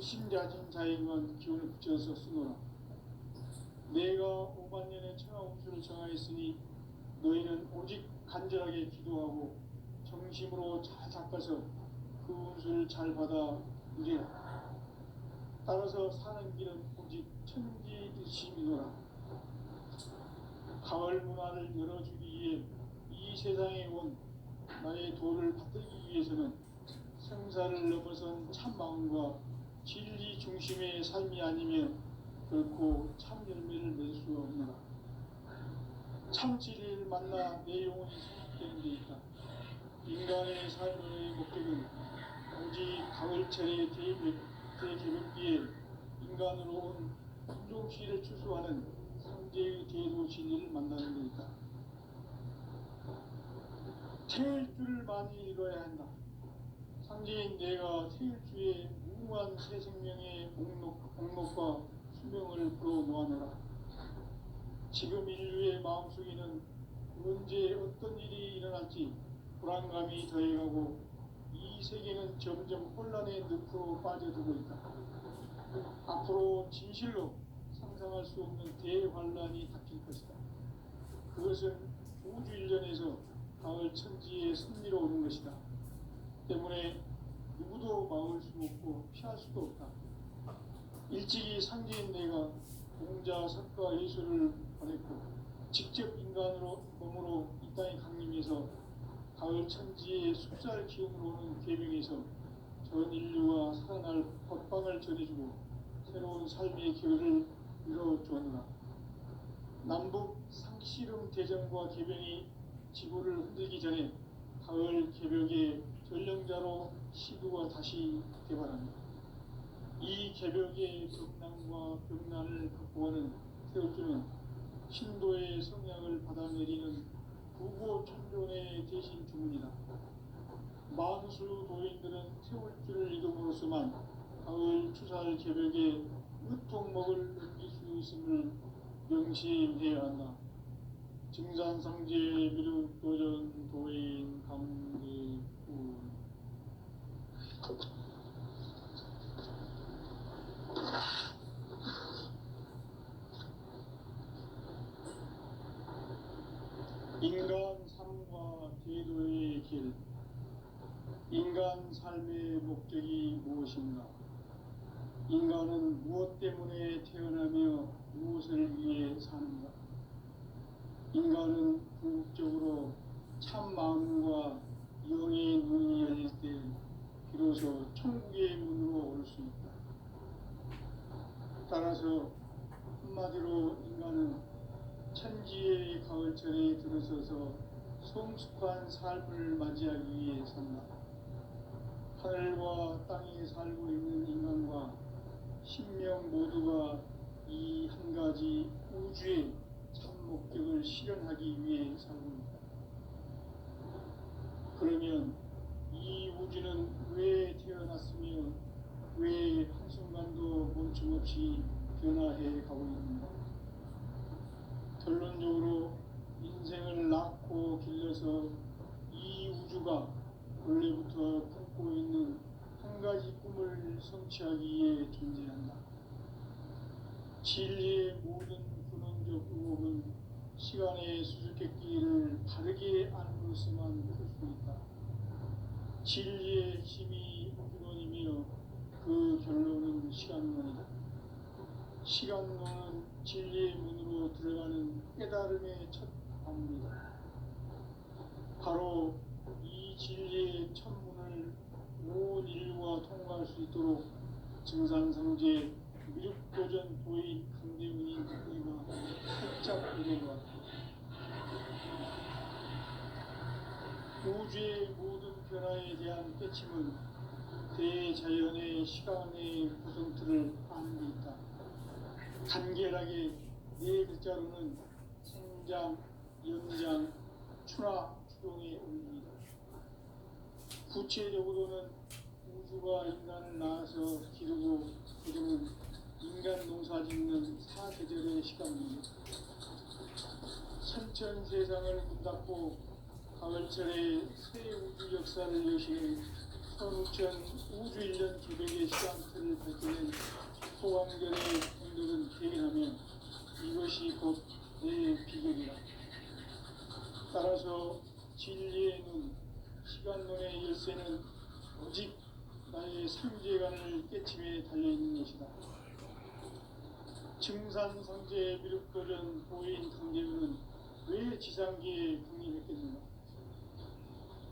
의심자진 자에게만 기운을 붙여서 쓰노라. 내가 5만 년의 천하 운수를 정하였으니 너희는 오직 간절하게 기도하고 정심으로 잘 닦아서 그 운수를 잘 받아 누리라. 따라서 사는 길은 오직 천지일심이노라. 가을 문화를 열어주기 위해 이 세상에 온 나의 도를 받들기 위해서는 생사를 넘어선 참 마음과 진리 중심의 삶이 아니면 결코 참 열매를 맺을 수 없노라. 참 진리를 만나 내 영혼이 성숙되는 데 있다. 인간의 삶의 목적은 오직 가을철의 대개벽기에 인간으로 온 인종시를 추수하는 상제의 대도 진리를 만나는 데 있다. 태일 줄을 많이 읽어야 한다. 상제인 내가 태일주의 무궁한 새 생명의 목록과 수명을 풀어놓아노라. 지금 인류의 마음속에는 언제 어떤 일이 일어날지 불안감이 더해가고 이 세계는 점점 혼란의 늪으로 빠져들고 있다. 앞으로 진실로 상상할 수 없는 대환란이 닥칠 것이다. 그것은 우주일전에서 가을 천지의 승리로 오는 것이다. 때문에 누구도 막을 수 없고 피할 수도 없다. 일찍이 상제인 내가 공자, 석가, 예수를 보냈고 직접 인간으로 몸으로 이 땅에 강림해서 가을 천지의 숲살 기운으로 오는 계명에서 전 인류와 살아날 법방을 전해주고 새로운 삶의 기회를 이뤄주었노라. 남북 상씨름 대전과 계병이 지구를 흔들기 전에 가을 개벽의 전령자로 시두가 다시 개발합니다. 이 개벽의 벽난과 벽난을 극복하는 태울주는 신도의 성향을 받아내리는 부고천존의 대신 주문이다. 만수 도인들은 태울주를 이름으로서만 가을 추살 개벽의 으통목을 넘길 수 있음을 명심해야 한다. 증산상제 미륵도전 도인 강대군. 인간 삶과 제도의 길. 인간 삶의 목적이 무엇인가? 인간은 무엇 때문에 태어나며 무엇을 위해 사는가? 인간은 궁극적으로 참 마음과 영의 눈이 열릴 때 비로소 천국의 문으로 올 수 있다. 따라서 한마디로 인간은 천지의 가을철에 들어서서 성숙한 삶을 맞이하기 위해 산다. 하늘과 땅에 살고 있는 인간과 신명 모두가 이 한 가지 우주의 참 목적을 실현하기 위해 살고 있다. 그러면 이 우주는 왜 태어났으며 왜 한순간도 멈춤없이 변화해 가고 있는가? 결론적으로 인생을 낳고 길러서 이 우주가 원래부터 품고 있는 한 가지 꿈을 성취하기 위해 존재한다. 진리의 모든 근원적 의혹은 시간의 수수께끼를 바르게 알므로서만 풀 수 있다. 진리의 힘이 우주론이며 그 결론은 시간론이다. 시간론은 진리의 문으로 들어가는 깨달음의 첫 방문이다. 바로 이 진리의 첫 문을 온 인류가 통과할 수 있도록 증산상제 미륵도전 도인 강대훈이 우리가 살짝 이래놓았다. 우주의 모든 변화에 대한 깨침은 대자연의 시간의 구성틀을 아는 데 있다. 간결하게 네 글자로는 생장, 연장, 추나, 추동의 원리이다. 구체적으로는 우주가 인간을 낳아서 기르고 기르는 인간 농사 짓는 사계절의 시간입니다. 선천 세상을 문 닫고 가을철에 새 우주 역사를 여시는 선우천 우주일년 기백의 시간틀을 밝혀낸 소왕결의 공들은 대견하며 이것이 곧 내 비결이라. 따라서 진리의 눈, 시간론의 열쇠는 오직 나의 상제관을 깨침에 달려있는 것이다. 증산상제의 미륵도전 도인 강제문은 왜 지상기에 강림했겠는가?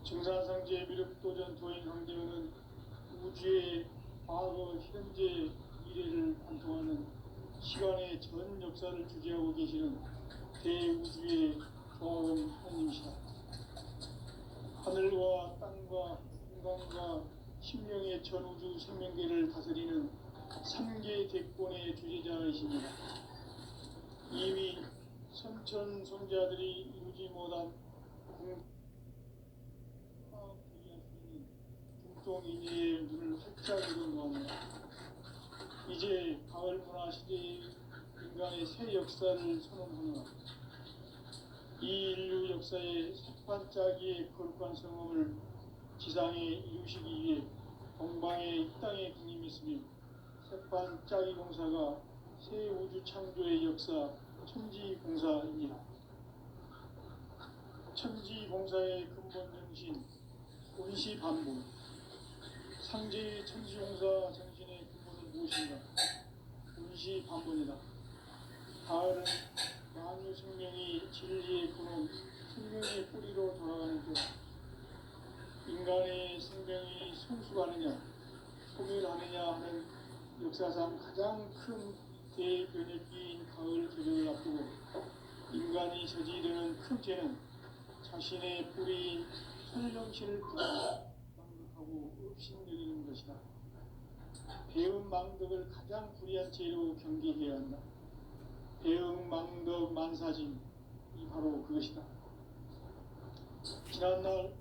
증산상제의 미륵도전 도인 강제문은 우주의 과거, 현재, 미래를 관통하는 시간의 전 역사를 주재하고 계시는 대우주의 조화원 하나님이시다. 하늘과 땅과 인간과 신명의 전우주 생명계를 다스리는 3개 대권의 주제자이십니다. 이미 선천성자들이 이루지 못한 파악되게 할 수 있는 중동인의 문을 활짝 열어놓았다. 이제 가을 문화 시대의 인간의 새 역사를 선언하노라. 이 인류 역사의 색반짝이의 거룩한 성험을 지상에 이루시기 위해 동방의 이 땅에 군림했으며 색반짝이 공사가 새 우주 창조의 역사 천지공사입니다. 천지공사의 근본 정신 원시반본. 상제의 천지공사 정신의 근본은 무엇인가? 원시반본이다. 가을은 만유 생명이 진리의 근원, 생명의 뿌리로 돌아가는 것. 인간의 생명이 성숙하느냐, 소멸하느냐 하는 역사상 가장 큰 대변혁기인 가을 개벽을 앞두고 인간이 저지르는 큰 죄는 자신의 뿌리인 설령신을 망덕하고 업신여기는 것이다. 배은 망덕을 가장 불의한 죄로 경계해야 한다. 배은 망덕 만사진, 이 바로 그것이다. 지난날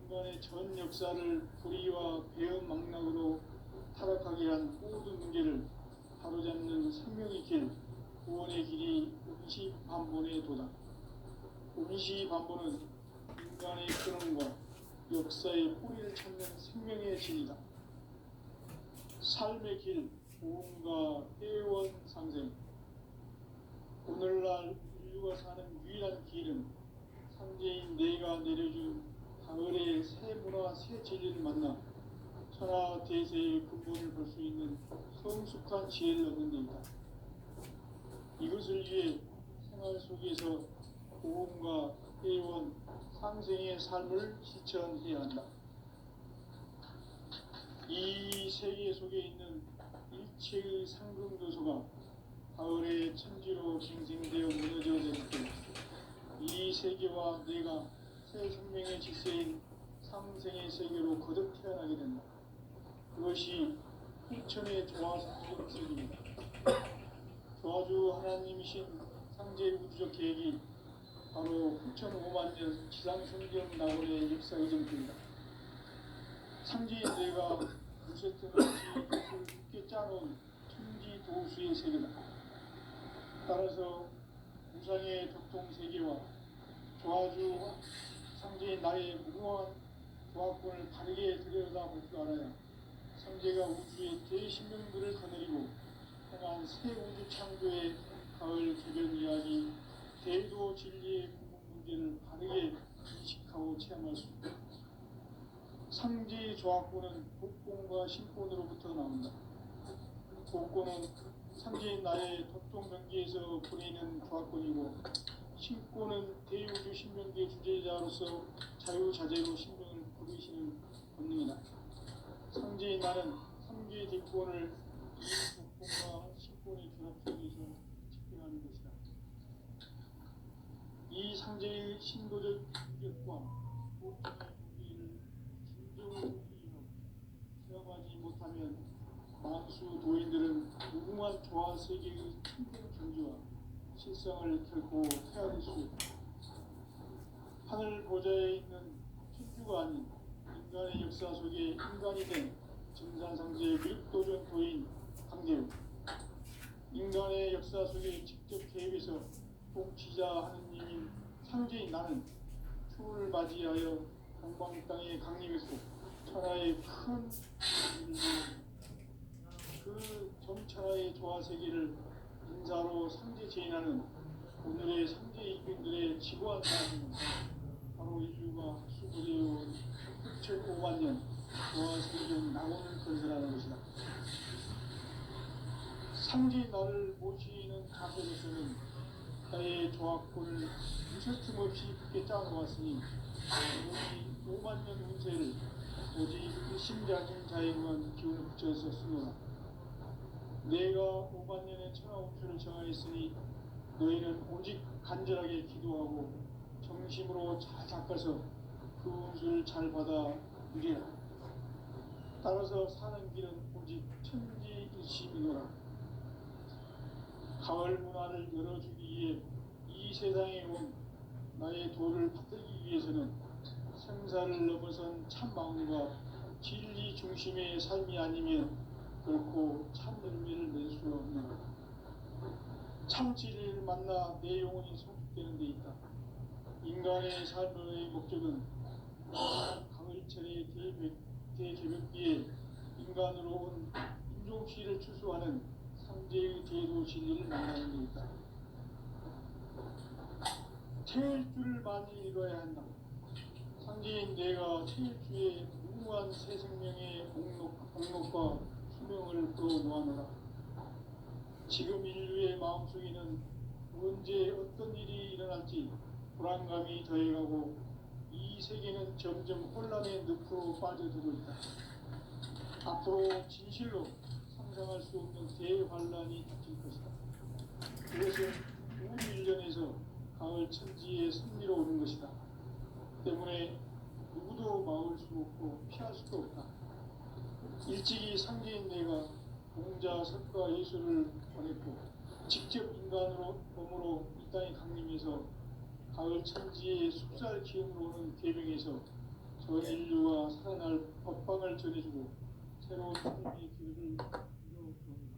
인간의 전 역사를 불의와 배은 망락으로 타락하게 한 모든 문제를 바로잡는 생명의 길, 구원의 길이 원시반본에 도다. 원시반본은 인간의 근원과 역사의 뿌리를 찾는 생명의 진리다. 삶의 길, 보험과 회원 상생. 오늘날 인류가 사는 유일한 길은 상제인 내가 내려준 가을의 새 문화, 새 진리를 만나 천하 대세의 근본을 볼 수 있는 성숙한 지혜를 얻는 데이다. 이것을 위해 생활 속에서 보험과 회원, 상생의 삶을 실천해야 한다. 이 세계 속에 있는 일체의 상금도서가 가을의 천지로 갱생되어 무너져질 때 이 세계와 내가 새 생명의 질서인 상생의 세계로 거듭 태어나게 된다. 그것이 후천의 조화상적 세계입니다. 조화주 하나님이신 상제 우주적 계획이 바로 후천 5만 년 지상성경 낙원의 역사 의정입니다. 상제인 내가 무쇠등 같이 깊게 짜놓은 천지 도수의 세계다. 따라서 무상의 덕통세계와 조화주 상제인 나의 무궁한 조화권을 바르게 들여다볼 줄 알아야 상제가 우주의 대신명들을 거느리고 행한 새 우주 창조의 가을 개변 이야기, 대도 진리의 근본 문제를 바르게 인식하고 체험할 수 있다. 상제의 조화권은 복권과 신권으로부터 나온다. 복권은 상제인 나의 도통경계에서 보내는 조화권이고, 신권은 대우주 신명계 주제자로서 자유자재로 신명을 부르시는 본능이다. 상제인 나는 3개의 대권을 이 복권과 신권의 결합 속에서 집행하는 것이다. 이 상제의 신도적 인격과 복권의 무게를 진정으로 이어 체험하지 못하면 만수 도인들은 무궁한 조화 세계의 참된 경지와 실상을 결코 헤아릴 수 있다. 하늘 보좌에 있는 천주가 아닌 인간의 역사 속에 인간이 된 증산상제의 미륵도전 도인 강제우. 인간의 역사 속에 직접 개입해서 통치자 하느님인 상제인 나는 추를 맞이하여 동방 땅에 강림했고 천하의 큰 그 정천하의 조화세계를 인사로 상제 제인하는 오늘의 상제 이민들의 지고한 사람은 바로 인류가 학수고대해온 6,500만 년 조화세계적 낙원을 건설하는 것이다. 상제 나를 모시는 자세로서는 나의 조합권을 무설틈 없이 굳게 짜놓았으니 우리 5만 년 운세를 오직 심장인 자에만 기운을 붙여서 쓰노라. 내가 5만 년의 천하 운수를 정하였으니 너희는 오직 간절하게 기도하고 정심으로 잘 닦아서 그 운수를 잘 받아 누리라. 따라서 사는 길은 오직 천지일심이노라. 가을 문화를 열어주기 위해 이 세상에 온 나의 도를 받들기 위해서는 생사를 넘어선 참 마음과 진리 중심의 삶이 아니면 결코 참 열매를 낼 수 없는 참 진리를 만나 내 영혼이 성숙되는 데 있다. 인간의 삶의 목적은 가을철의 대개벽기에 인간으로 온 인종시를 추수하는 상제의 제도 진리를 만나는 데 있다. 태일주를 많이 읽어야 한다. 상제인 내가 태일주의 무궁한 새 생명의 목록과 수명을 풀어놓아노라. 지금 인류의 마음속에는 언제 어떤 일이 일어날지 불안감이 더해가고 이 세계는 점점 혼란의 늪으로 빠져들고 있다. 앞으로 진실로 상상할 수 없는 대환란이 닥칠 것이다. 그것은 온 일련에서 가을 천지의 승리로 오는 것이다. 때문에 누구도 막을 수 없고 피할 수도 없다. 일찍이 상제인 내가 공자, 석가, 예수를 보냈고 직접 인간으로 몸으로 이 땅에 강림해서 가을 천지의 숲살 기운으로 오는 계명에서 전 인류가 살아날 법방을 전해주고 새로운 삶의 길을 이뤄줍니다.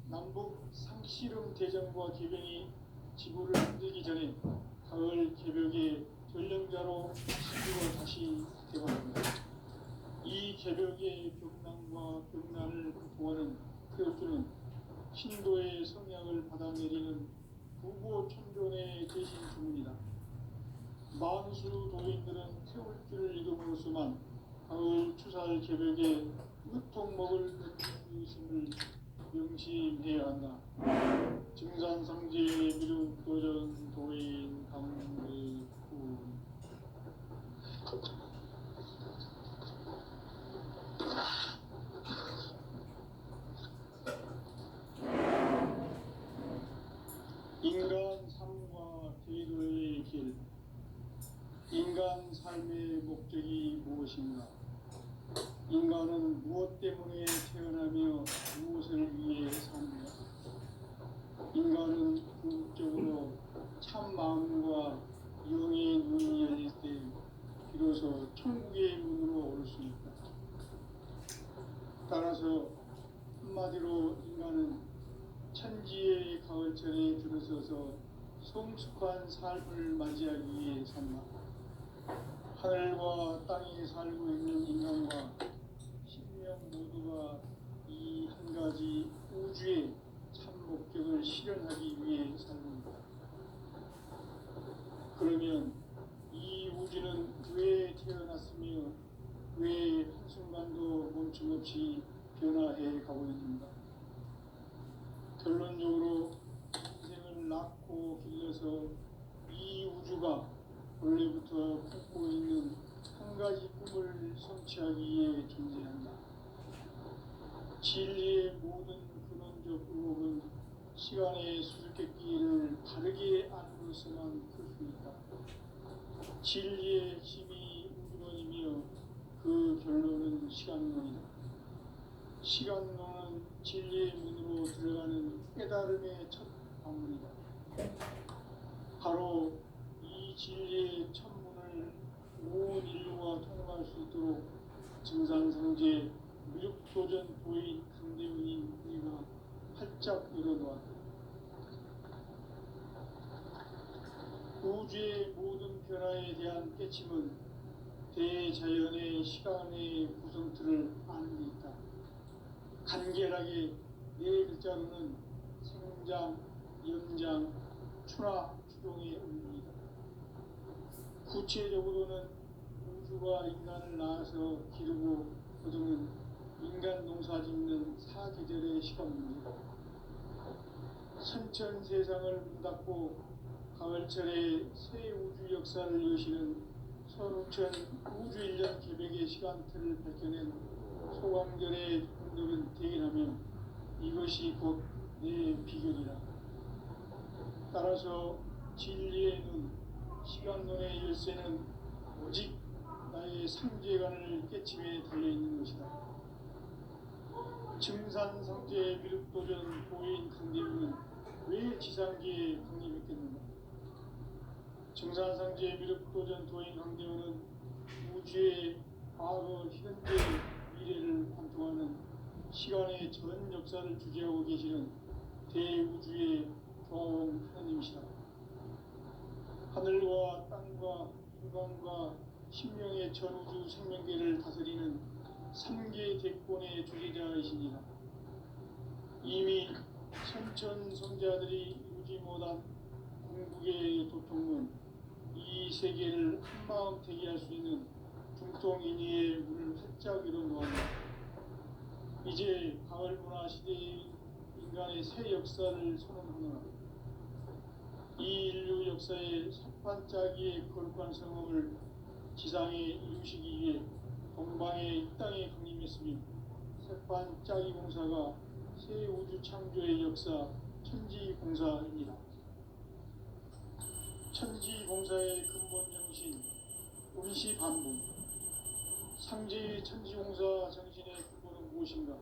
남북 상씨름 대전과 계병이 지구를 흔들기 전에 가을 개벽의 전령자로 지구가 다시 개발합니다. 이 개벽의 벽난과 벽난을 극복하는 태엽주는 신도의 성약을 받아내리는 부고천존의 대신 주문이다. 만수 도인들은 태울주를 읽음으로써만 가을 추살 개벽에 으통 먹을 것임을 명심해야 한다. 증산상제 미륵도전 도인 강대군 인간 삶과 제도의 길. 인간 삶의 목적이 무엇인가? 인간은 무엇 때문에 태어나며 무엇을 위해 삽니까? 인간은 궁극적으로 참 마음과 영의 눈이 열릴 때 비로소 천국의 문으로 오를 수 있다. 따라서 한마디로 인간은 천지의 가을철에 들어서서 성숙한 삶을 맞이하기 위해 산다. 하늘과 땅에 살고 있는 인간과 신명 모두가 이 한 가지 우주의 참 목적을 실현하기 위해 살고 있다. 그러면 이 우주는 왜 태어났으며 왜 한순간도 멈춤없이 변화해 가고 있는가? 결론적으로 인생을 낳고 길러서 이 우주가 원래부터 품고 있는 한 가지 꿈을 성취하기 위해 존재한다. 진리의 모든 근원적 의혹은 시간의 수수께끼를 바르게 안으로서만 풀 수 있다. 진리의 힘이 우주론이며 그 결론은 시간론이다. 시간론은 진리의 문으로 들어가는 깨달음의 첫 방문이다. 바로 이 진리의 첫 문을 온 인류가 통과할 수 있도록 증산상제 미륵도전 도인 강대훈인 우리가 활짝 열어놓았다. 우주의 모든 변화에 대한 깨침은 대자연의 시간의 구성틀을 아는 데 있다. 간결하게 네 글자로는 생장, 연장, 추나 추동의 의미이다. 구체적으로는 우주가 인간을 낳아서 기르고 거두는 인간 농사 짓는 사계절의 시간 문제다. 선천 세상을 문닫고 가을철에 새 우주 역사를 여시는 선우천 우주일년 개백의 시간틀을 밝혀낸 소강절의 분들은 대견하며 이것이 곧 내 비결이라. 따라서 진리의 눈, 시간론의 열쇠는 오직 나의 상제관을 깨침에 달려있는 것이다. 증산상제 미륵도전 도인 강대우는 왜 지상계에 강림했겠는가? 증산상제 미륵도전 도인 강대우는 우주의 과거, 현재, 미래를 관통하는 시간의 전 역사를 주재하고 계시는 대우주의 조화원 하나님이시다. 하늘과 땅과 인간과 신명의 전우주 생명계를 다스리는 3계 대권의 주제자이시니라. 이미 천천성자들이 이루지 못한 궁극의 도통은 이 세계를 한마음 대기할 수 있는 중통인의의 문을 활짝 열어놓았다. 이제 가을 문화 시대의 인간의 새 역사를 선언하노라. 이 인류 역사의 석판짜기의 거룩한 성음을 지상에 이루시기 위해 동방의 이 땅에 강림했으며 석판짜기 공사가 새 우주 창조의 역사 천지공사입니다. 천지공사의 근본 정신 운시반분. 상제의 천지공사 정신의 근본은 무엇인가?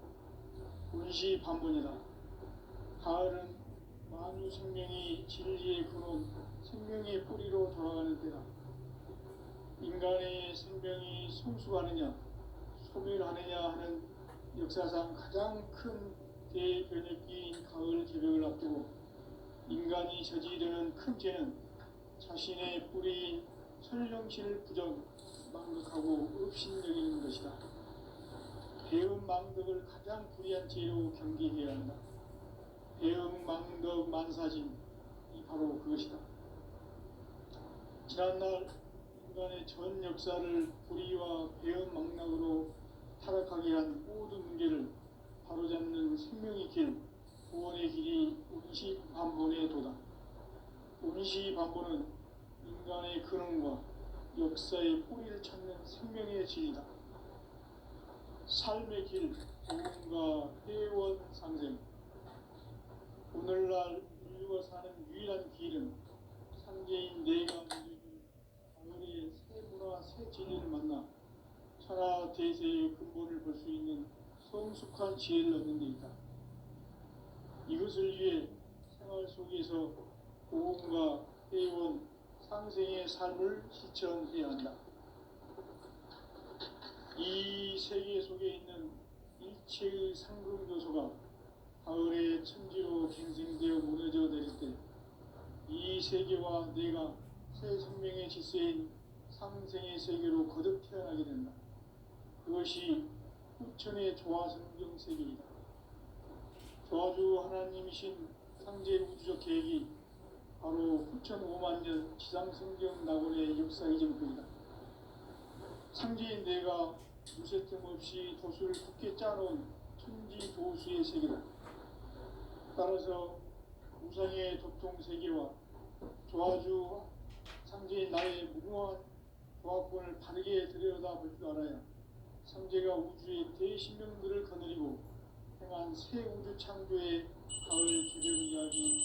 운시반분이다. 가을은 만유 생명이 진리의 근원, 생명의 뿌리로 돌아가는 때다. 인간의 생명이 성숙하느냐, 소멸하느냐 하는 역사상 가장 큰 대변혁기인 가을 개벽을 앞두고 인간이 저지르는 큰 죄는 자신의 뿌리인 설령신을 부정, 망극하고 업신여기는 것이다. 배음 망덕을 가장 불의한 죄로 경계해야 한다. 배음 망덕 만사진이 바로 그것이다. 지난날 인간의 전 역사를 불의와 배음 망락으로 타락하게 한 모든 문제를 바로잡는 생명의 길, 구원의 길이 운시반본의 도다. 운시반본은 인간의 근원과 역사의 뿌리를 찾는 생명의 진리다. 삶의 길, 도움과 회원 상생. 오늘날 인류가 사는 유일한 길은 상제인 내가 누리는 가을의 새 문화, 새 진리를 만나 천하 대세의 근본을 볼 수 있는 성숙한 지혜를 얻는 데 있다. 이것을 위해 생활 속에서 도움과 회원, 상생의 삶을 실천해야 한다. 이 세계 속에 있는 일체의 상급 요소가 가을의 천지로 갱생되어 무너져 내릴 때 이 세계와 내가 새 생명의 질서인 상생의 세계로 거듭 태어나게 된다. 그것이 후천의 조화성경 세계이다. 조화주 하나님이신 상제 우주적 계획이 바로 후천 5만 년 지상성경 낙원의 역사 이전편이다. 상제인 내가 무쇠틈 없이 도수를 굳게 짜놓은 천지도수의 세계다. 따라서 우상의 도통 세계와 조화주 상제인 나의 무궁한 조화권을 바르게 들여다볼 줄 알아야 상제가 우주의 대신명들을 거느리고 행한 새 우주 창조의 가을 개벽 이야기,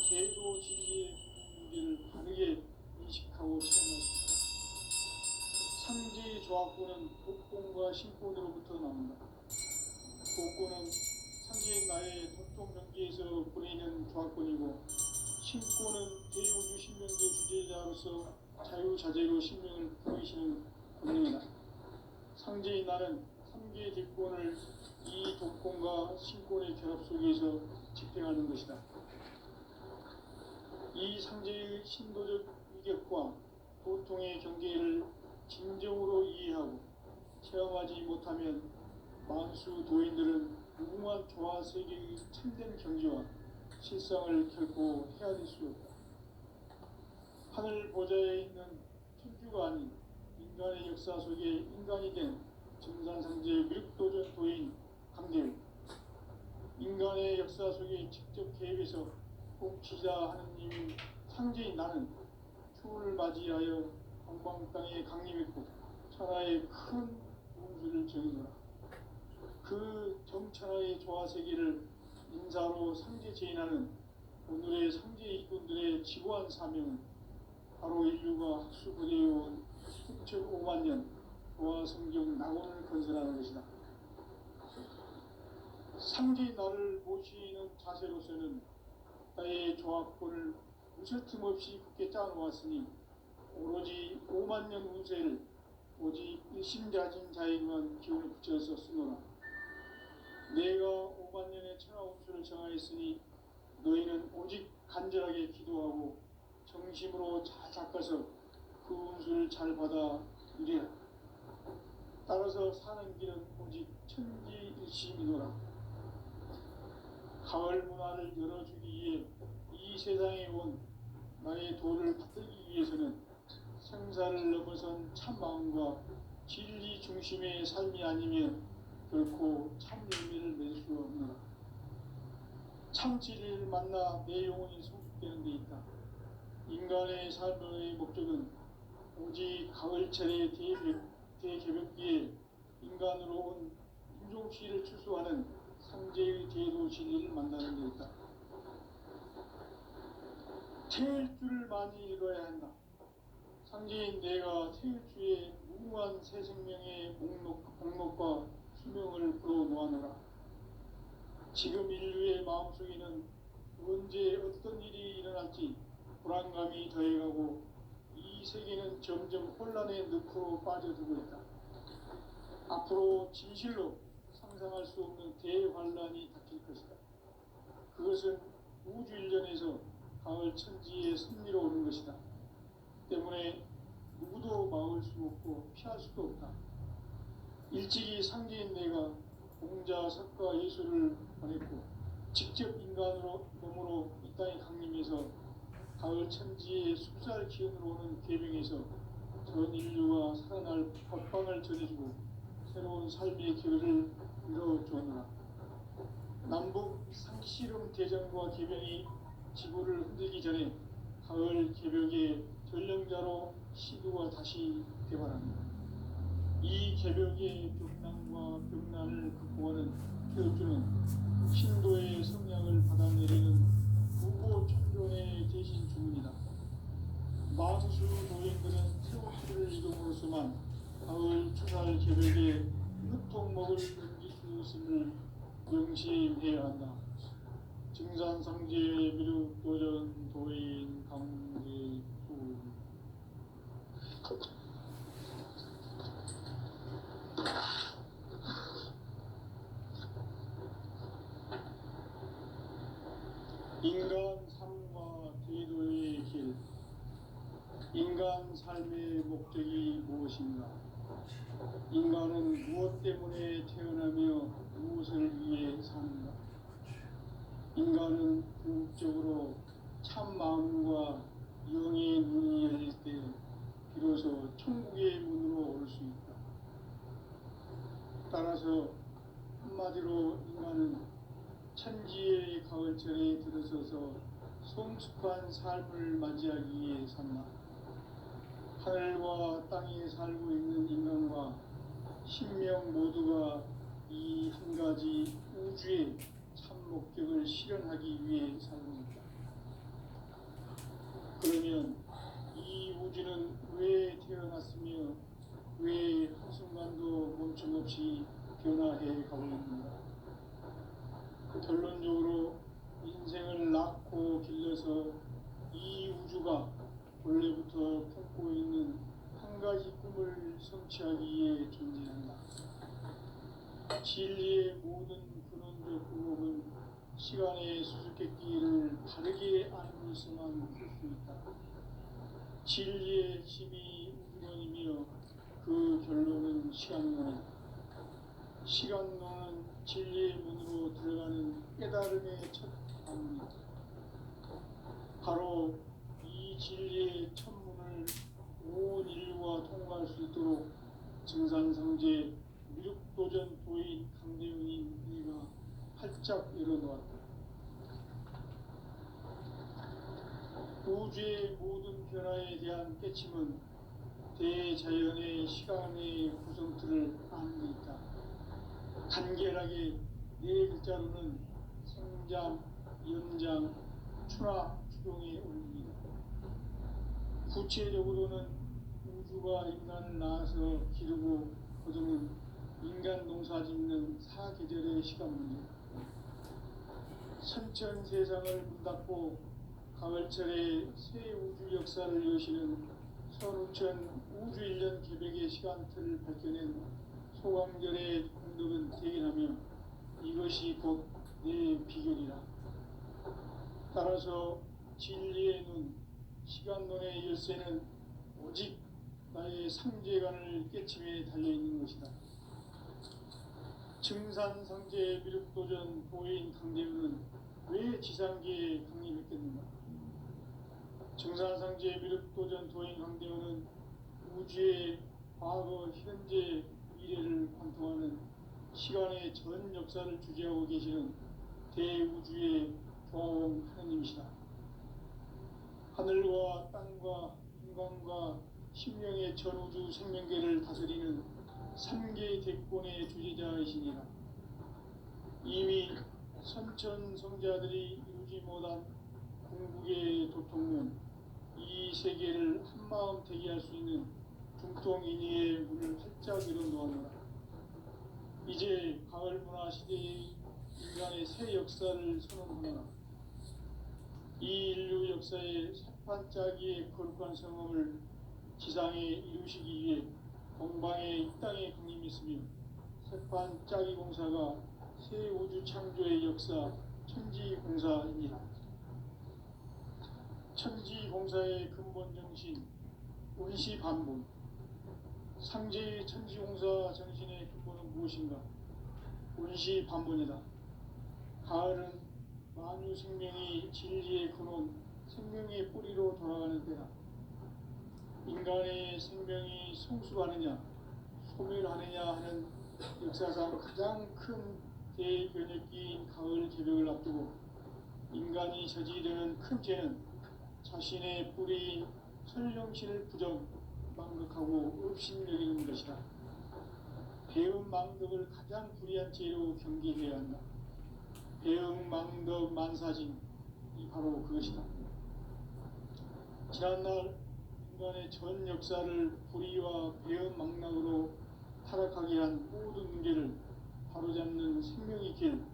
제도 진리의 문제를 바르게 인식하고 체험할 수 있다. 상제의 조화권은 복권과 신권으로부터 나온다. 복권은 상제인 나의 도통 경계에서 보내는 조화권이고, 신권은 대우주 신명계 주제자로서 자유자재로 신명을 보이시는 권능이다. 상제인 나는 3개 대권을 이 독권과 신권의 결합 속에서 집행하는 것이다. 이 상제의 신도적 위격과 도통의 경계를 진정으로 이해하고 체험하지 못하면 만수 도인들은 무궁한 조화 세계의 참된 경지와 실상을 결코 헤아릴 수 없다. 하늘 보좌에 있는 천주가 아닌 인간의 역사 속에 인간이 된 증산상제 미륵도전 도인 강대우, 인간의 역사 속에 직접 개입해서 공치자 하느님인 상제인 나는 추운을 맞이하여 동방 땅에 강림했고 천하의 큰 운수를 정의노라. 그 정천하의 조화세계를 인사로 상제 제인하는 오늘의 상제 일꾼들의 지고한 사명은 바로 인류가 학수부대해온 6,5만 년 조화성경 낙원을 건설하는 것이다. 상제인 나를 모시는 자세로서는 나의 조합권을 무설틈 없이 굳게 짜놓았으니 오로지 5만 년 운세를 오직 일심자진 자에게만 기운을 붙여서 쓰노라. 내가 5만 년의 천하 운수를 정하였으니 너희는 오직 간절하게 기도하고 정심으로 잘 닦아서 그 운수를 잘 받아 누리라. 따라서 사는 길은 오직 천지일심이노라. 가을 문화를 열어주기 위해 이 세상에 온 나의 도를 받들기 위해서는 생사를 넘어선 참 마음과 진리 중심의 삶이 아니면 결코 참 열매를 맺을 수 없노라. 참 진리를 만나 내 영혼이 성숙되는 데 있다. 인간의 삶의 목적은 오직 가을철의 대개벽기에 인간으로 온 인종시를 추수하는 상제의 대도 진리를 만나는 데 있다. 태일주를 많이 읽어야 한다. 상제인 내가 태일주의 무궁한 새 생명의 목록과 수명을 풀어놓아노라. 지금 인류의 마음속에는 언제 어떤 일이 일어날지 불안감이 더해가고 이 세계는 점점 혼란의 늪으로 빠져들고 있다. 앞으로 진실로 상상할 수 없는 대환란이 닥칠 것이다. 그것은 우주 일련에서 가을 천지의 섭리로 오는 것이다. 때문에 누구도 막을 수 없고 피할 수도 없다. 일찍이 상제인 내가 공자, 석가, 예수를 보냈고 직접 인간으로 몸으로 이 땅에 강림해서 가을 천지의 숲살 기운으로 오는 계명에서 전 인류가 살아날 법방을 전해주고 새로운 삶의 기회를 이뤄주었노라. 남북 상씨름 대전과 계명이 지구를 흔들기 전에 가을 개벽의 전령자로 시도가 다시 개발합니다. 이 개벽의 벽난과 벽난을 극복하는 태엽주는 신도의 성량을 받아내리는 부고 천존의 대신 주문이다. 만수 노인들은 태엽주를 이름으로서만 가을 추살 개벽의 흙통목을 넘길 수 있음을 명심해야 한다. 증산상제의 미륵도전 도인 강대수. 인간 삶과 대도의 길. 인간 삶의 목적이 무엇인가? 인간은 무엇 때문에 태어나며 무엇을 위해 사는가? 인간은 궁극적으로 참 마음과 영의 눈이 열릴 때 비로소 천국의 문으로 올 수 있다. 따라서 한마디로 인간은 천지의 가을철에 들어서서 성숙한 삶을 맞이하기 위해 산다. 하늘과 땅에 살고 있는 인간과 신명 모두가 이 한 가지 우주의 참 목적을 실현하기 위해 살고 있다. 그러면 이 우주는 왜 태어났으며 왜 한순간도 멈춤없이 변화해 가고 있는가? 결론적으로 인생을 낳고 길러서 이 우주가 원래부터 품고 있는 한 가지 꿈을 성취하기 위해 존재한다. 진리의 모든 근원적 궁극은 시간의 수수께끼를 바르게 알고서만 풀 수 있다. 진리의 힘이 우주론이며 그 결론은 시간론이다. 시간론은 진리의 문으로 들어가는 깨달음의 첫 방문이다. 바로 이 진리의 첫 문을 온 인류가 통과할 수 있도록 증산성제 미륵도전 도인 강대훈이 내가 활짝 열어놓았다. 우주의 모든 변화에 대한 깨침은 대자연의 시간의 구성틀을 아는 데 있다. 간결하게 네 글자로는 생장, 연장, 추나 추동의 원리이다. 구체적으로는 우주가 인간을 낳아서 기르고 거두는 인간 농사 짓는 사계절의 시간 문제, 선천 세상을 문 닫고 가을철에 새 우주 역사를 여시는 선우천 우주일년 개백의 시간틀을 밝혀낸 소강절의 공덕은 대견하며 이것이 곧 내 비결이라. 따라서 진리의 눈, 시간론의 열쇠는 오직 나의 상제관을 깨침에 달려있는 것이다. 증산상제 미륵도전 도인 강대훈은 왜 지상계에 강림했겠는가? 증산상제 미륵도전 도인 강대훈은 우주의 과거, 현재, 미래를 관통하는 시간의 전 역사를 주재하고 계시는 대우주의 조화원 하느님이시다. 하늘과 땅과 인간과 심령의 전우주 생명계를 다스리는 삼계 대권의 주제자이시니라. 이미 선천성자들이 이루지 못한 궁극의 도통문, 이 세계를 한마음 되게 할 수 있는 중통인의의 문을 활짝 열어놓았노라. 이제 가을 문화 시대의 인간의 새 역사를 선언하노라. 이 인류 역사의 새판짜기의 거룩한 성험을 지상에 이루시기 위해 동방의 이 땅에 강림했으며 새판짜기 공사가 새 우주 창조의 역사 천지공사입니다. 천지공사의 근본 정신 원시반본, 상제의 천지공사 정신의 근본은 무엇인가? 원시반본이다. 가을은 만유 생명이 진리의 근원, 생명의 뿌리로 돌아가는 때다. 인간의 생명이 성숙하느냐, 소멸하느냐 하는 역사상 가장 큰 대변혁기인 가을 개벽을 앞두고 인간이 저지르는 큰 죄는 자신의 뿌리인 설령신을 부정, 망극하고 업신여기는 것이다. 배음 망덕을 가장 불의한 죄로 경계해야 한다. 배음 망덕 만사진, 이 바로 그것이다. 지난날 인간의 전 역사를 불의와 배음 망락으로 타락하게 한 모든 문제를 바로잡는 생명의 길,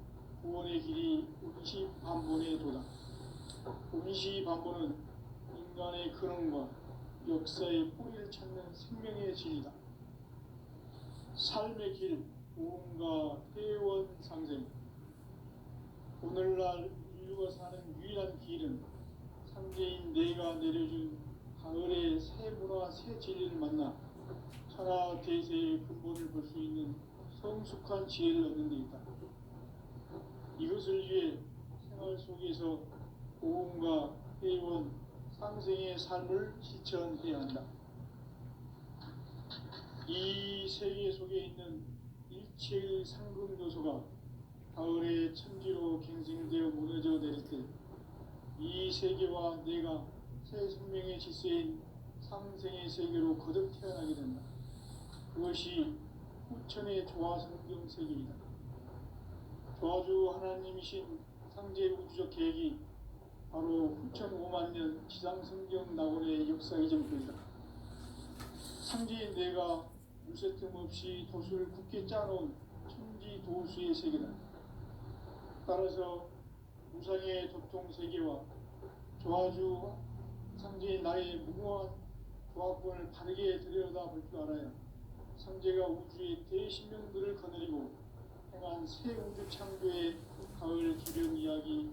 구원의 길이 원시반본의 도다. 원시반본은 인간의 근원과 역사의 뿌리를 찾는 생명의 진리다. 삶의 길, 오음과 회원상생. 오늘날 인류가 사는 유일한 길은 상제인 내가 내려준 가을의 새 문화, 새 진리를 만나 천하 대세의 근본을 볼 수 있는 성숙한 지혜를 얻는 데 있다. 이것을 위해 생활 속에서 오음과 회원, 상생의 삶을 실천해야 한다. 이 세계 속에 있는 일체의 상금 요소가 가을의 천지로 갱생되어 무너져 내릴 때 이 세계와 내가 새 생명의 질서인 상생의 세계로 거듭 태어나게 된다. 그것이 후천의 조화성경 세계이다. 조화주 하나님이신 상제 우주적 계획이 바로 후천 5만 년 지상성경 낙원의 역사 이전부이다. 상제인 내가 물새틈 없이 도수를 굳게 짜놓은 천지 도수의 세계다. 따라서 무상의 도통 세계와 조화주 상제인 나의 무모한 조화권을 바르게 들여다볼 줄 알아야 상제가 우주의 대신명들을 거느리고 행한 새 우주 창조의 가을 기변 이야기,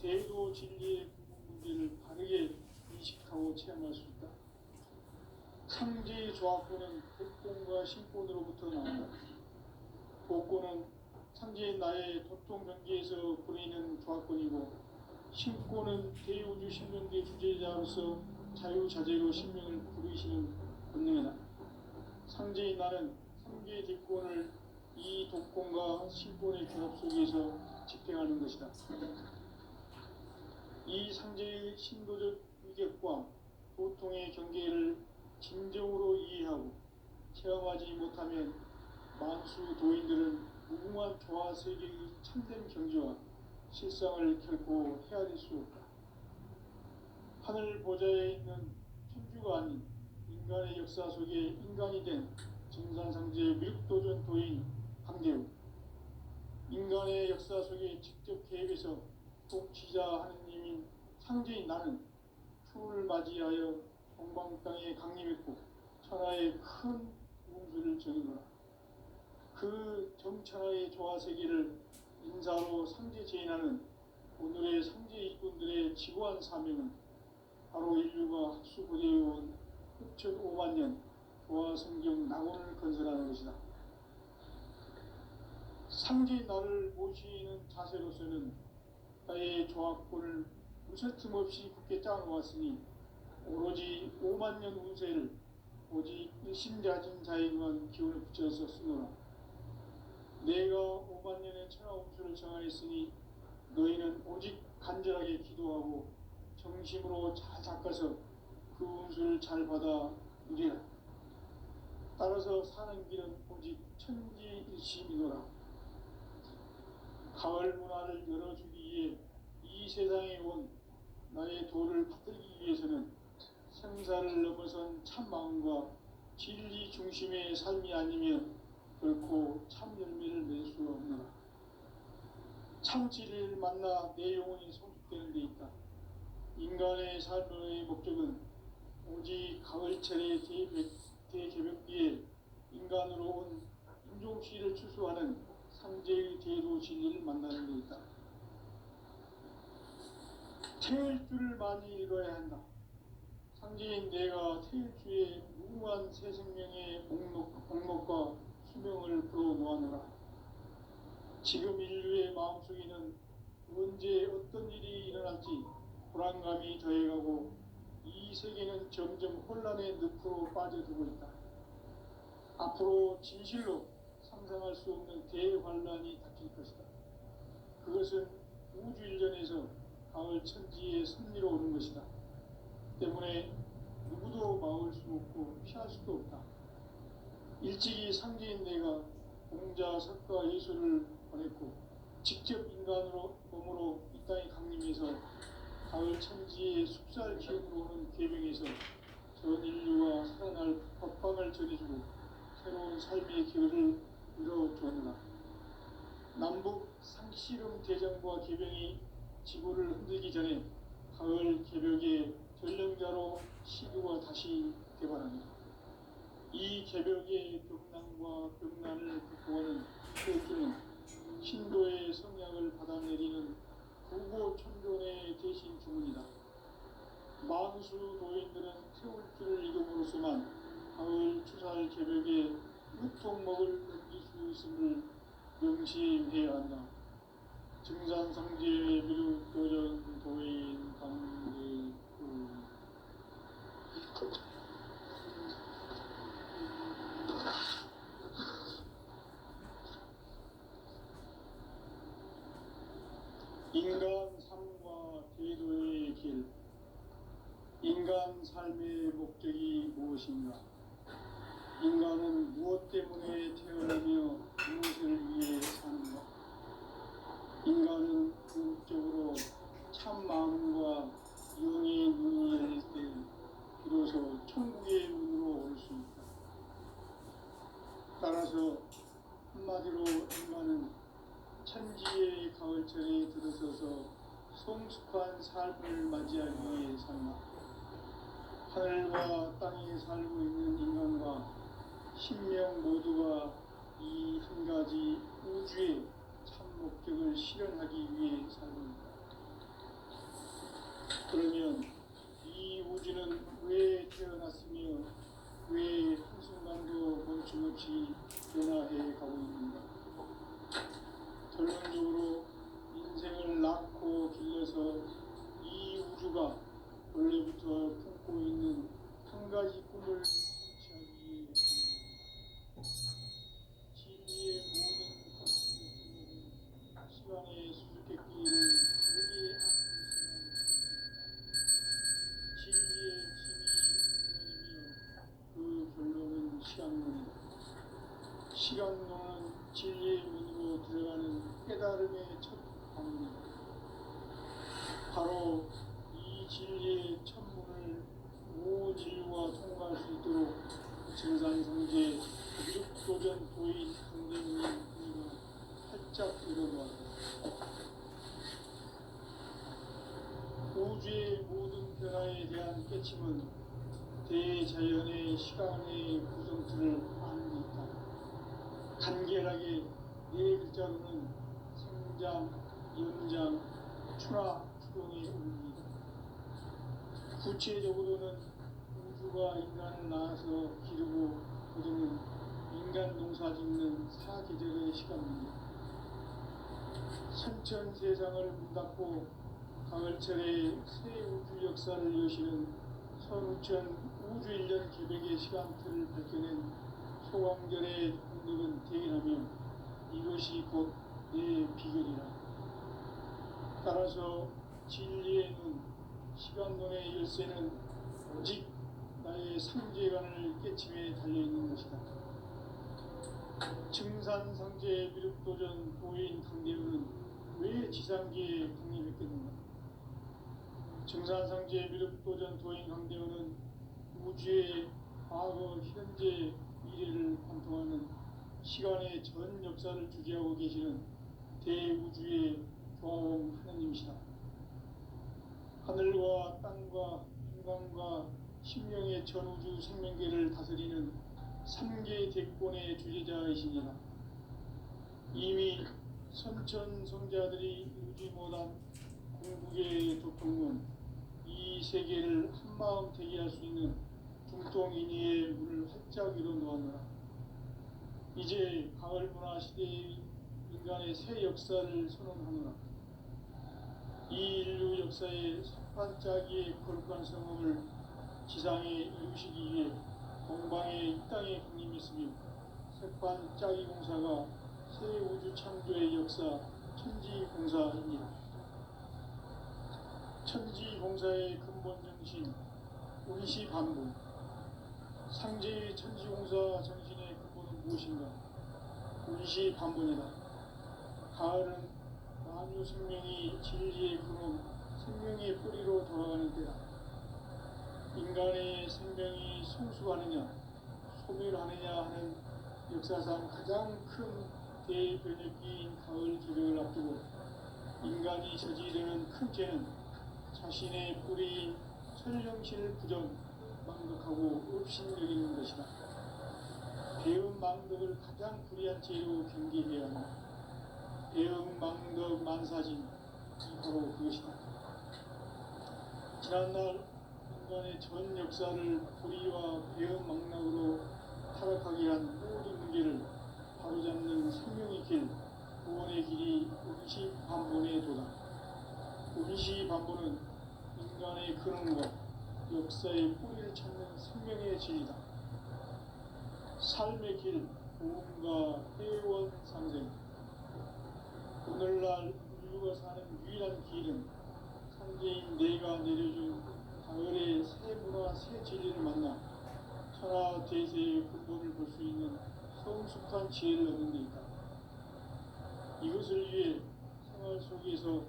대도 진리의 궁극 문제를 바르게 인식하고 체험할 수 있다. 상제의 조합권은 복권과 신권으로부터 나온다. 복권은 상제의 나의 도통 경계에서 부리는 조합권이고, 신권은 대우주 신명계 주제자로서 자유자재로 신명을 부르시는 권능이다. 상제의 나는 상계의 대권을 이 독권과 신권의 결합 속에서 집행하는 것이다. 이 상제의 신도적 위격과 도통의 경계를 진정으로 이해하고 체험하지 못하면 만수 도인들은 무궁한 조화 세계의 참된 경지와 실상을 결코 헤아릴 수 없다. 하늘 보좌에 있는 천주가 아닌 인간의 역사 속에 인간이 된 증산상제의 밀도전 도인 강대우, 인간의 역사 속에 직접 개입해서 통치자 하느님인 상제인 나는 추운을 맞이하여 동방 땅에 강림했고 천하의 큰 우음수를 정의노라. 그 정천하의 조화 세계를 인사로 상제 제인하는 오늘의 상제 일꾼들의 지고한 사명은 바로 인류가 학수고대해온 흡천 5만 년 조화 성경 낙원을 건설하는 것이다. 상제인 나를 모시는 자세로서는 나의 조합권을 무설틈 없이 굳게 짜놓았으니 오로지 5만 년 운세를 오직 일심자진 자에게만 기운을 붙여서 쓰노라. 내가 5만 년의 천하 운수를 정하였으니 너희는 오직 간절하게 기도하고 정심으로 잘 닦아서 그 운수를 잘 받아 누리라. 따라서 사는 길은 오직 천지일심이노라. 가을 문화를 열어주기 위해 이 세상에 온 나의 도를 받들기 위해서는 생사를 넘어선 참 마음과 진리 중심의 삶이 아니면 결코 참 열매를 낼 수 없노라. 참 진리를 만나 내 영혼이 성숙되는 데 있다. 인간의 삶의 목적은 오직 가을철의 대개벽기에 인간으로 온 인종시를 추수하는 상제의 대도 진리를 만나는 데 있다. 태일주를 많이 읽어야 한다. 상제인 내가 태일주의 무궁한 새 생명의 목록과 수명을 불어놓아노라. 지금 인류의 마음속에는 언제 어떤 일이 일어날지 불안감이 더해가고 이 세계는 점점 혼란의 늪으로 빠져들고 있다. 앞으로 진실로 상상할 수 없는 대환란이 닥칠 것이다. 그것은 우주 일전에서 가을 천지의 섭리로 오는 것이다. 때문에 누구도 막을 수 없고 피할 수도 없다. 일찍이 상제인 내가 공자, 석가, 예수를 보냈고 직접 인간으로 몸으로 이 땅에 강림해서 가을 천지의 숙살 기운으로 오는 계명에서 전 인류가 살아날 법방을 전해주고 새로운 삶의 기회를 이뤄주었노라. 남북 상씨름 대전과 계병이 지구를 흔들기 전에 가을 개벽의 전령자로 시교가 다시 개발합니다. 이 개벽의 벽난과 벽난을 극복하는 태일주는 신도의 성약을 받아내리는 구고천존의 대신 주문이다. 만수 도인들은 태울주를 읽음으로써만 가을 추살 개벽의 유통목을 넘길 수 있음을 명심해야 한다. 증산상제의 미륵도전 도인 강대우. 인간 삶과 제도의 길. 인간 삶의 목적이 무엇인가? 인간은 무엇 때문에 태어나며 무엇을 위해 사는가? 인간은 궁극적으로 참 마음과 영의 눈이 열릴 때 비로소 천국의 문으로 올 수 있다. 따라서 한마디로 인간은 천지의 가을철에 들어서서 성숙한 삶을 맞이하기 위해 산다. 하늘과 땅에 살고 있는 인간과 신명 모두가 이 한 가지 우주의 참 목적을 실현하기 위해 살고 있다. 그러면 이 우주는 왜 태어났으며 왜 한순간도 멈춤없이 변화해 가고 있는가. 결론적으로 인생을 낳고 길러서 이 우주가 원래부터 품고 있는 한 가지 꿈을 성취하기 위해 진리의 모든 시간의 수수께끼를 다르게 안고 있으나 진리의 힘이 근원이며 그 결론은 시간론이다. 시간론은 진리의 문으로 들어가는 깨달음의 첫 방문이다. 바로 이 진리의 첫 문을 온 인류가 통과할 수 있도록 증산성제 미륵도전 도인 강대문이 활짝 열어놓았다. 우주의 모든 변화에 대한 깨침은 대자연의 시간의 구성틀을 아는 데 있다. 간결하게 네 글자로는 생장, 연장, 추나 추동의 원리이다. 구체적으로는 우주가 인간을 낳아서 기르고 거두는 인간 농사 짓는 사계절의 시간입니다. 선천 세상을 문 닫고 가을철에 새 우주 역사를 여시는 선우천 우주 1년 기백의 시간틀을 밝혀낸 소광절의 공덕은 대견하며 이것이 곧 내 비결이라. 따라서 진리의 눈, 시간론의 열쇠는 오직 나의 상제관을 깨침에 달려있는 것이다. 증산상제 미륵도전 도인 강대우는 왜 지상계에 강림했겠는가? 증산상제 미륵도전 도인 강대우는 우주의 과거, 현재, 미래를 관통하는 시간의 전 역사를 주재하고 계시는 대우주의 조화원 하느님이시다. 하늘과 땅과 인간과 신명의 전우주 생명계를 다스리는 3개 대권의 주제자이시니라. 이미 선천성자들이 이루지 못한 궁극의 도통문, 이 세계를 한마음 대기할 수 있는 중동인의의 문을 활짝 열어놓았노라. 이제 가을 문화 시대의 인간의 새 역사를 선언하노라. 이 인류 역사의 석반짜기의 거룩한 성험을 지상에 이루시기 위해 동방의 이 땅에 강림했으며 석반짜기 공사가 새 우주 창조의 역사 천지공사입니다. 천지공사의 근본 정신 운시반복. 상제의 천지공사 정신의 근본은 무엇인가? 운시반복이다. 가을은 만유 생명이 진리의 근원, 생명의 뿌리로 돌아가는 때다. 인간의 생명이 성숙하느냐, 소멸하느냐 하는 역사상 가장 큰 대변혁기인 가을 기백을 앞두고 인간이 저지르는 큰 죄는 자신의 뿌리인 설령실 부정, 망덕하고 업신여기는 것이다. 배은 망덕을 가장 불의한 죄로 경계해야 한다. 배은 망덕 만사진, 바로 그것이다. 지난날 인간의 전 역사를 불의와 배은 망락으로 타락하게 한 모든 문제를 바로잡는 생명의 길, 구원의 길이 운시반본에 도다. 운시반본은 인간의 근원과 역사의 뿌리를 찾는 생명의 진리다. 삶의 길, 구원과 회원 상생. 오늘날 인류가 사는 유일한 길은 상제인 내가 내려준 가을의 새 문화, 새 진리를 만나 천하 대세의 근본을 볼 수 있는 성숙한 지혜를 얻는 데 있다. 이것을 위해 생활 속에서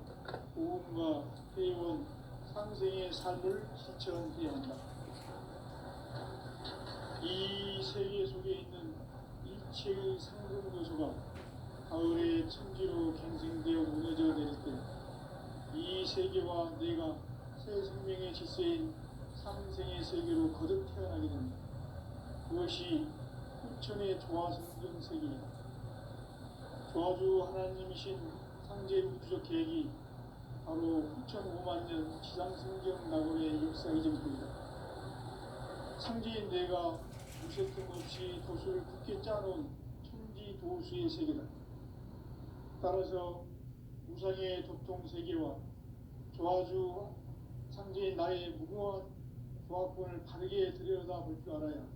보험과 회원, 상생의 삶을 실천해야 한다. 이 세계 속에 있는 일체의 상승 요소가 가을의 천지로 갱생되어 무너져 내릴 때 이 세계와 내가 새 생명의 질서인 상생의 세계로 거듭 태어나게 된다. 그것이 후천의 조화성경 세계이다. 조화주 하나님이신 상제 우주적 계획이 바로 후천 5만 년 지상성경 낙원의 역사 이전입니다. 상제인 내가 무색 틈 없이 도수를 굳게 짜놓은 천지 도수의 세계다. 따라서 우상의 도통 세계와 조화주 상제인 나의 무궁한 조합권을 바르게 들여다볼 줄 알아야